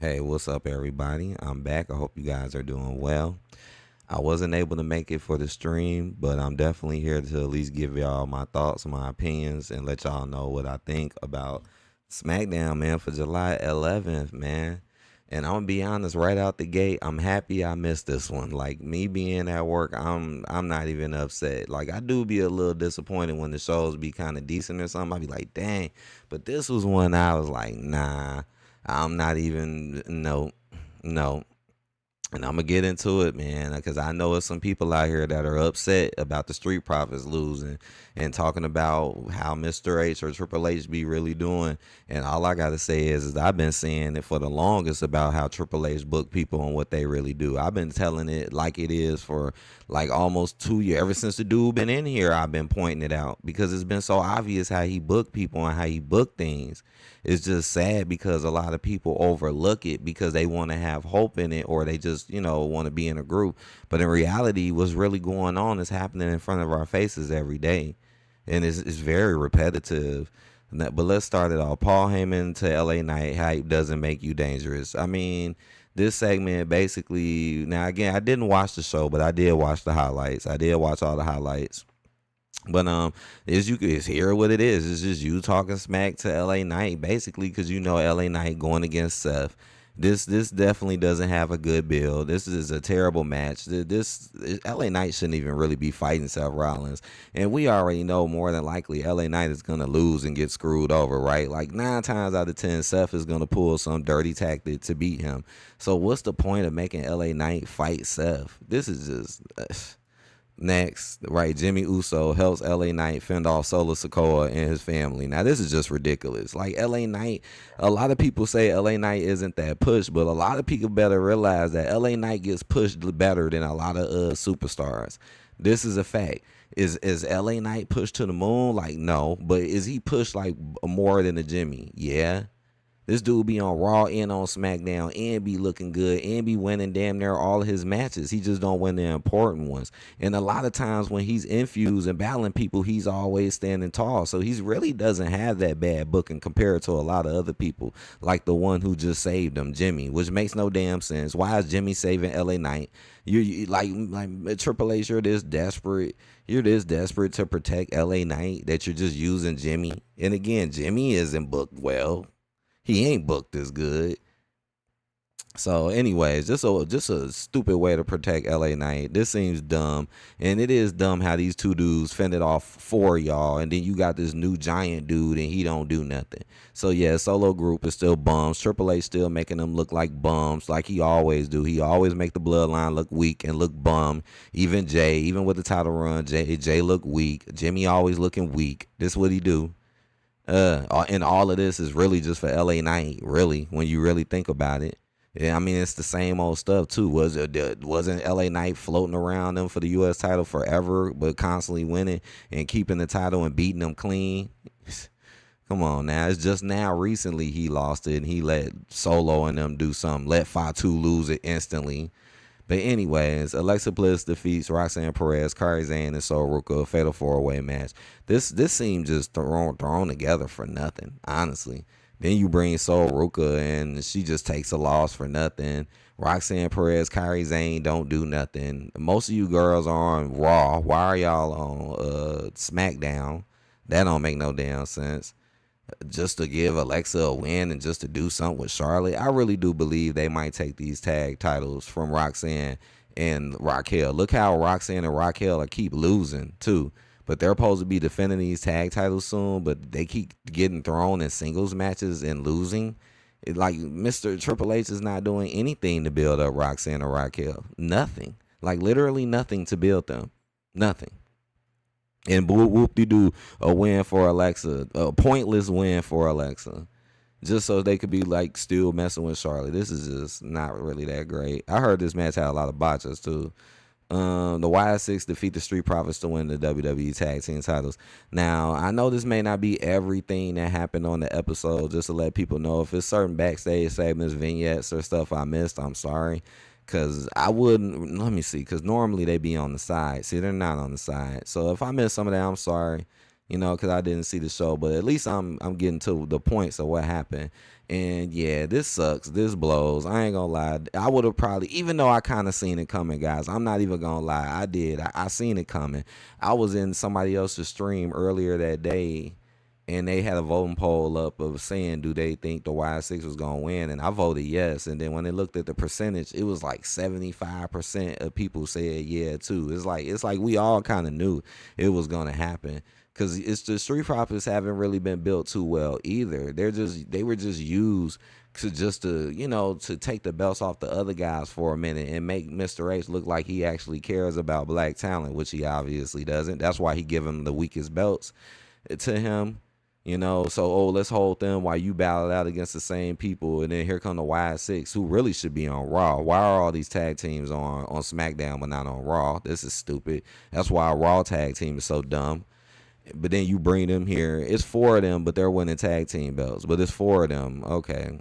Hey, what's up, everybody? I'm back. I hope you guys are doing well. I wasn't able to make it for the stream, but I'm definitely here to at least give y'all my thoughts, my opinions, and let y'all know what I think about SmackDown, man, for July 11th, man. And I'm gonna be honest, right out the gate, I'm happy I missed this one. Like me being at work, I'm not even upset. Like I do be a little disappointed when the shows be kind of decent or something. I be like, dang, but this was one I was like, nah, I'm not even no. And I'm gonna get into it, man, because I know there's some people out here that are upset about the Street Profits losing and talking about how Mr. H or Triple H be really doing. And all I gotta say is I've been saying it for the longest about how Triple H book people and what they really do. I've been telling it like it is for like almost 2 years. Ever since the dude been in here, I've been pointing it out because it's been so obvious how he book people and how he book things. It's just sad because a lot of people overlook it because they want to have hope in it or they just, want to be in a group. But in reality, what's really going on is happening in front of our faces every day. And it's very repetitive. But let's start it off. Paul Heyman to LA Knight hype doesn't make you dangerous. I mean, this segment basically, now again, I didn't watch the show, but I did watch the highlights. I did watch all the highlights. But is you it's here what it is. It's just you talking smack to LA Knight basically because LA Knight going against Seth. This definitely doesn't have a good build. This is a terrible match. This LA Knight shouldn't even really be fighting Seth Rollins, and we already know more than likely LA Knight is gonna lose and get screwed over, right? Like 9 times out of 10, Seth is gonna pull some dirty tactic to beat him. So what's the point of making LA Knight fight Seth? This is just. Next, right, Jimmy Uso helps LA Knight fend off Solo Sikoa and his family. Now, this is just ridiculous. Like, LA Knight, a lot of people say LA Knight isn't that pushed, but a lot of people better realize that LA Knight gets pushed better than a lot of superstars. This is a fact. Is LA Knight pushed to the moon? Like, no. But is he pushed like more than a Jimmy? Yeah. This dude be on Raw and on SmackDown and be looking good and be winning damn near all of his matches. He just don't win the important ones. And a lot of times when he's infused and battling people, he's always standing tall. So he really doesn't have that bad booking compared to a lot of other people, like the one who just saved him, Jimmy, which makes no damn sense. Why is Jimmy saving LA Knight? You like Triple H, you're this desperate. You're this desperate to protect LA Knight that you're just using Jimmy. And again, Jimmy isn't booked well. He ain't booked as good. So, anyways, just a stupid way to protect LA Knight. This seems dumb, and it is dumb how these two dudes fended off for y'all, and then you got this new giant dude, and he don't do nothing. So yeah, solo group is still bums. Triple H still making them look like bums, like he always do. He always make the bloodline look weak and look bum. Even Jay, even with the title run, Jay look weak. Jimmy always looking weak. This what he do. And all of this is really just for LA Knight, really, when you really think about it. Yeah, I mean it's the same old stuff too. Wasn't LA Knight floating around them for the US title forever, but constantly winning and keeping the title and beating them clean? Come on now. It's just now recently he lost it and he let Solo and them do something. Let Fatu lose it instantly. But anyways, Alexa Bliss defeats Roxanne Perez, Kairi Sane, and Sol Ruka, a fatal 4-way match. This seemed just thrown together for nothing, honestly. Then you bring Sol Ruka and she just takes a loss for nothing. Roxanne Perez, Kairi Sane don't do nothing. Most of you girls are on Raw. Why are y'all on SmackDown? That don't make no damn sense. Just to give Alexa a win and just to do something with Charlotte. I really do believe they might take these tag titles from Roxanne and Raquel. Look how Roxanne and Raquel are keep losing too. But they're supposed to be defending these tag titles soon, but they keep getting thrown in singles matches and losing. Like Mr. Triple H is not doing anything to build up Roxanne or Raquel. Nothing. Like literally nothing to build them. Nothing. And whoop de doo, a win for Alexa, a pointless win for Alexa, just so they could be like still messing with Charlotte. This is just not really that great. I heard this match had a lot of botches too. The Y6 defeat the Street Profits to win the WWE Tag Team titles. Now, I know this may not be everything that happened on the episode, just to let people know if it's certain backstage segments, vignettes, or stuff I missed, I'm sorry. Because I wouldn't, let me see, because normally they be on the side. See, they're not on the side. So if I miss some of that, I'm sorry. because I didn't see the show, but at least I'm getting to the points of what happened. And yeah, this sucks. This blows. I ain't gonna lie. I would have probably, even though I kind of seen it coming, guys. I'm not even gonna lie. I did. I seen it coming. I was in somebody else's stream earlier that day, and they had a voting poll up of saying, do they think the Y6 was gonna win? And I voted yes. And then when they looked at the percentage, it was like 75% of people said yeah too. It's like we all kind of knew it was gonna happen. Cause it's the Street Profits haven't really been built too well either. They were just used to take the belts off the other guys for a minute and make Mr. H look like he actually cares about black talent, which he obviously doesn't. That's why he give him the weakest belts to him. So let's hold them while you battle out against the same people, and then here come the Y6, who really should be on Raw. Why are all these tag teams on SmackDown but not on Raw? This is stupid. That's why a Raw tag team is so dumb. But then you bring them here. It's four of them, but they're winning tag team belts. But it's four of them. Okay.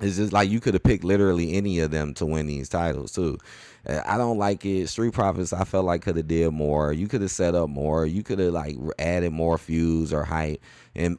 It's just like you could have picked literally any of them to win these titles too. I don't like it. Street Profits, I felt like could have did more. You could have set up more. You could have like added more feuds or hype,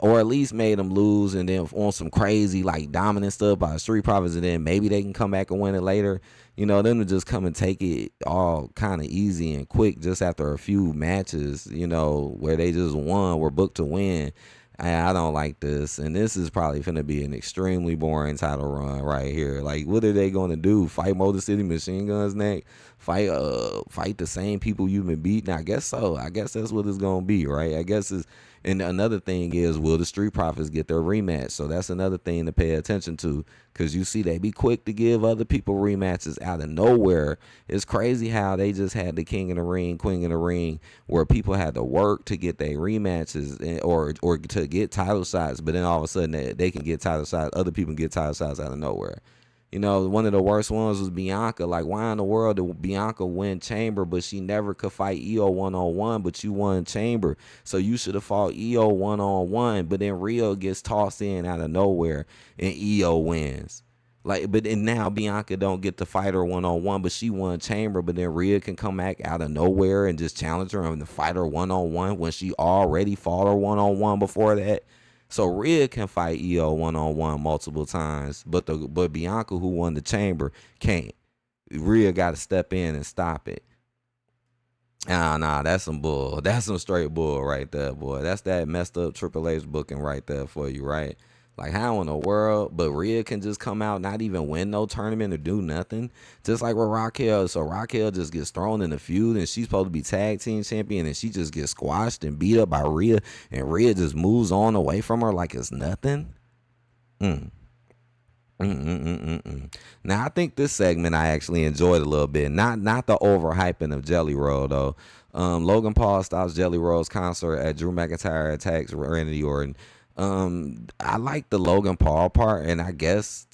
or at least made them lose and then on some crazy like dominant stuff by Street Profits, and then maybe they can come back and win it later. Them to just come and take it all kind of easy and quick just after a few matches. Where they just were booked to win. I don't like this, and this is probably going to be an extremely boring title run right here. Like, what are they going to do? Fight Motor City Machine Guns next? Fight the same people you've been beating? I guess so. I guess that's what it's going to be, right? I guess it's. And another thing is, will the Street Profits get their rematch? So that's another thing to pay attention to, because you see they be quick to give other people rematches out of nowhere. It's crazy how they just had the King of the Ring, Queen of the Ring, where people had to work to get their rematches or to get title shots, but then all of a sudden they can get title shots. Other people can get title shots out of nowhere. One of the worst ones was Bianca. Like, why in the world did Bianca win Chamber, but she never could fight EO one-on-one, but you won Chamber? So you should have fought EO one-on-one, but then Rio gets tossed in out of nowhere, and EO wins. But then now Bianca don't get to fight her one-on-one, but she won Chamber, but then Rhea can come back out of nowhere and just challenge her and to fight her one-on-one when she already fought her one-on-one before that. So Rhea can fight EO one-on-one multiple times, but Bianca, who won the Chamber, can't. Rhea got to step in and stop it. Nah, that's some bull. That's some straight bull right there, boy. That's that messed up Triple H booking right there for you, right? Like, how in the world? But Rhea can just come out, not even win no tournament or do nothing. Just like with Raquel. So Raquel just gets thrown in the feud, and she's supposed to be tag team champion, and she just gets squashed and beat up by Rhea, and Rhea just moves on away from her like it's nothing. Now, I think this segment I actually enjoyed a little bit. Not the overhyping of Jelly Roll, though. Logan Paul stops Jelly Roll's concert at Drew McIntyre attacks Randy Orton. I like the Logan Paul part, and I guess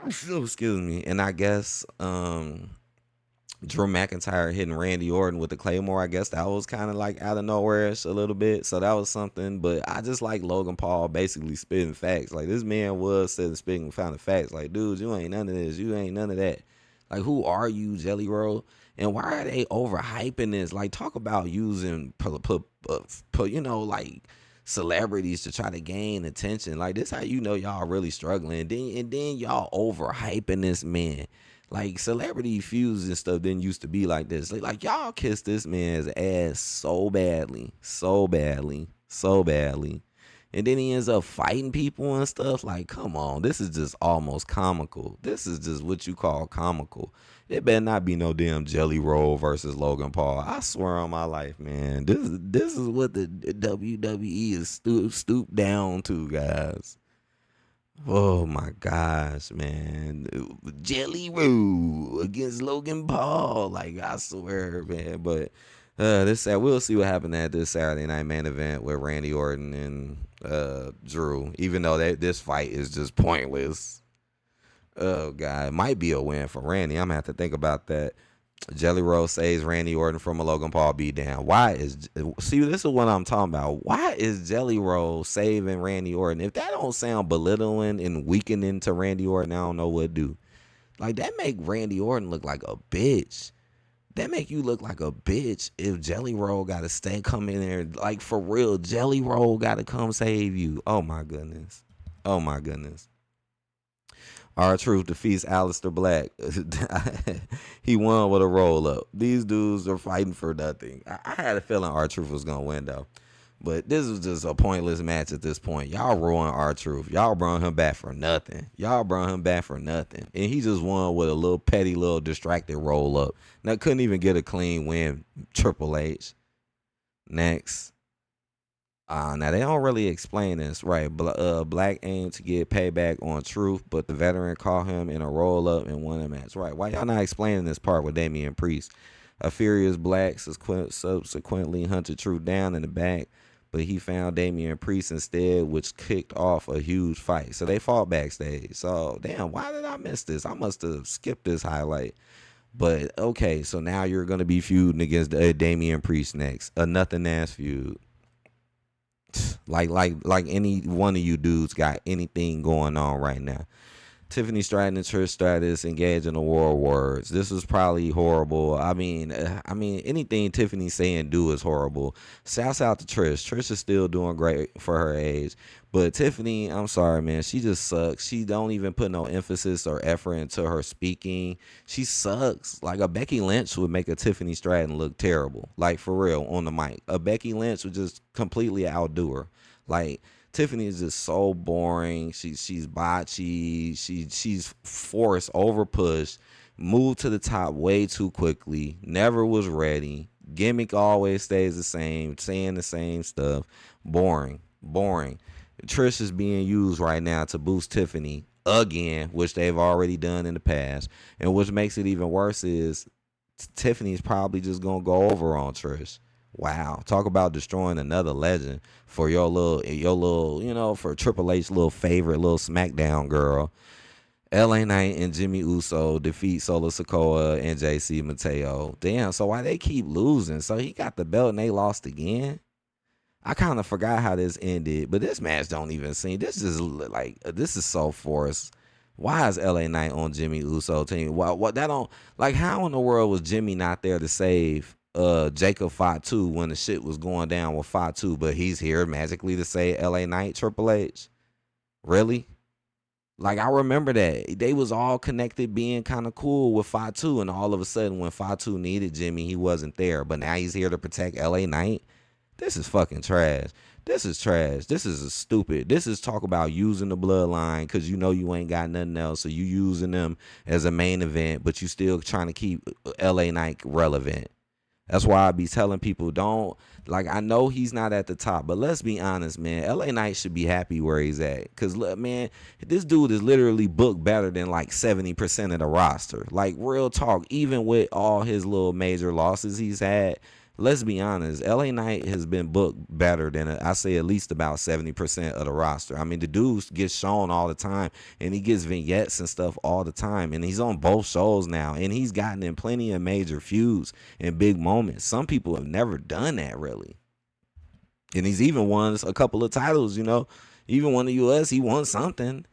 excuse me, and I guess Drew McIntyre hitting Randy Orton with the Claymore, I guess that was kind of like out of nowhere-ish a little bit, so that was something. But I just like Logan Paul basically spitting facts. Like, this man was spitting found the facts. Like, dude, you ain't none of this, you ain't none of that. Like, who are you, Jelly Roll? And why are they overhyping this? Like, talk about using like celebrities to try to gain attention. Like, this how you know y'all really struggling. And then y'all overhyping this man. Like, celebrity feuds and stuff didn't used to be like this. Like y'all kissed this man's ass so badly. And then he ends up fighting people and stuff. Like, come on. This is just almost comical. This is just what you call comical. It better not be no damn Jelly Roll versus Logan Paul. I swear on my life, man. This is what the WWE is stooped down to, guys. Oh my gosh, man. Jelly Roll against Logan Paul. Like, I swear, man. But we'll see what happened at this Saturday night main event with Randy Orton and Drew. Even though this fight is just pointless. Oh God, it might be a win for Randy. I'm gonna have to think about that. Jelly Roll saves Randy Orton from a Logan Paul beatdown. This is what I'm talking about. Why is Jelly Roll saving Randy Orton? If that don't sound belittling and weakening to Randy Orton, I don't know what to do. Like, that make Randy Orton look like a bitch. That make you look like a bitch if Jelly Roll gotta come in there. Like, for real, Jelly Roll gotta come save you. Oh my goodness. Oh my goodness. R-Truth defeats Aleister Black. He won with a roll up. These dudes are fighting for nothing. I had a feeling R-Truth was gonna win though. But this was just a pointless match at this point. Y'all ruined R-Truth. Y'all brought him back for nothing. And he just won with a little petty, little distracted roll up. Now, couldn't even get a clean win. Triple H. Next. Now, they don't really explain this, right? Black aimed to get payback on Truth, but the veteran caught him in a roll up and won the match. Right. Why y'all not explaining this part with Damian Priest? A furious Black subsequently hunted Truth down in the back, but he found Damian Priest instead, which kicked off a huge fight. So they fought backstage. So, damn, why did I miss this? I must have skipped this highlight. But, okay, so now you're going to be feuding against Damian Priest next. A nothing-ass feud. Like any one of you dudes got anything going on right now. Tiffany Stratton and Trish Stratus engage in a war of words. This is probably horrible. I mean, anything Tiffany say and do is horrible. Shouts out to Trish. Trish is still doing great for her age. But Tiffany, I'm sorry, man. She just sucks. She don't even put no emphasis or effort into her speaking. She sucks. Like, a Becky Lynch would make a Tiffany Stratton look terrible. Like, for real, on the mic. A Becky Lynch would just completely outdo her. Like, Tiffany is just so boring. She's botchy. She's forced, over pushed, moved to the top way too quickly. Never was ready. Gimmick always stays the same, saying the same stuff. Boring. Trish is being used right now to boost Tiffany again, which they've already done in the past. And what makes it even worse is Tiffany's probably just gonna go over on Trish. Wow, talk about destroying another legend for your little, for Triple H little favorite little SmackDown girl. LA Knight and Jimmy Uso defeat Solo Sikoa and JC Mateo. Damn, so why they keep losing? So he got the belt and they lost again? I kind of forgot how this ended, but this match don't even seem. This is so forced. Why is LA Knight on Jimmy Uso team? What that don't, like, how in the world was Jimmy not there to save Jacob Fatu when the shit was going down with Fatu, but he's here magically to say LA Knight, Triple H? Really? Like, I remember that they was all connected, being kind of cool with Fatu, and all of a sudden when Fatu needed Jimmy, he wasn't there, but now he's here to protect LA Knight. This is fucking trash. This is trash. This is stupid. This is talk about using the bloodline because you ain't got nothing else, so you using them as a main event, but you still trying to keep LA Knight relevant. That's why I be telling people, don't, like, I know he's not at the top, but let's be honest, man. LA Knight should be happy where he's at. Because, man, this dude is literally booked better than like 70% of the roster. Like, real talk, even with all his little major losses he's had, let's be honest, LA Knight has been booked better than, I say, at least about 70% of the roster. I mean, the dude gets shown all the time, and he gets vignettes and stuff all the time, and he's on both shows now, and he's gotten in plenty of major feuds and big moments. Some people have never done that, really. And he's even won a couple of titles, Even won the US, he won something,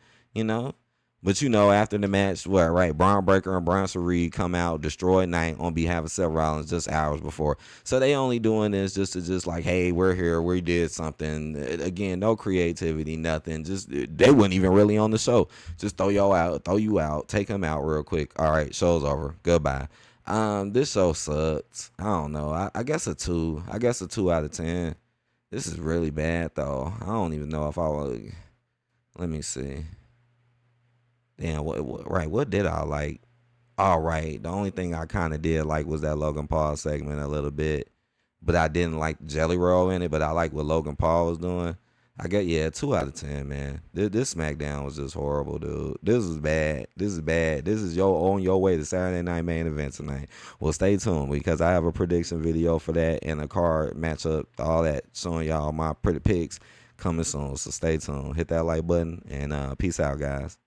But, after the match, Braun Breaker and Bronson Reed come out, destroy Knight on behalf of Seth Rollins just hours before. So they only doing this just like, hey, we're here, we did something. Again, no creativity, nothing. Just, they weren't even really on the show. Just throw you out, take them out real quick. All right, show's over. Goodbye. This show sucks. I don't know. I guess a 2. I guess a 2 out of 10. This is really bad, though. I don't even know if I would. Let me see. Damn, what did I like? All right, the only thing I kind of did like was that Logan Paul segment a little bit, but I didn't like Jelly Roll in it, but I like what Logan Paul was doing. I got, 2 out of 10, man. This SmackDown was just horrible, dude. This is bad. This is on your way to Saturday Night Main Event tonight. Well, stay tuned because I have a prediction video for that and a card matchup, all that, showing y'all my pretty picks coming soon. So stay tuned. Hit that like button and peace out, guys.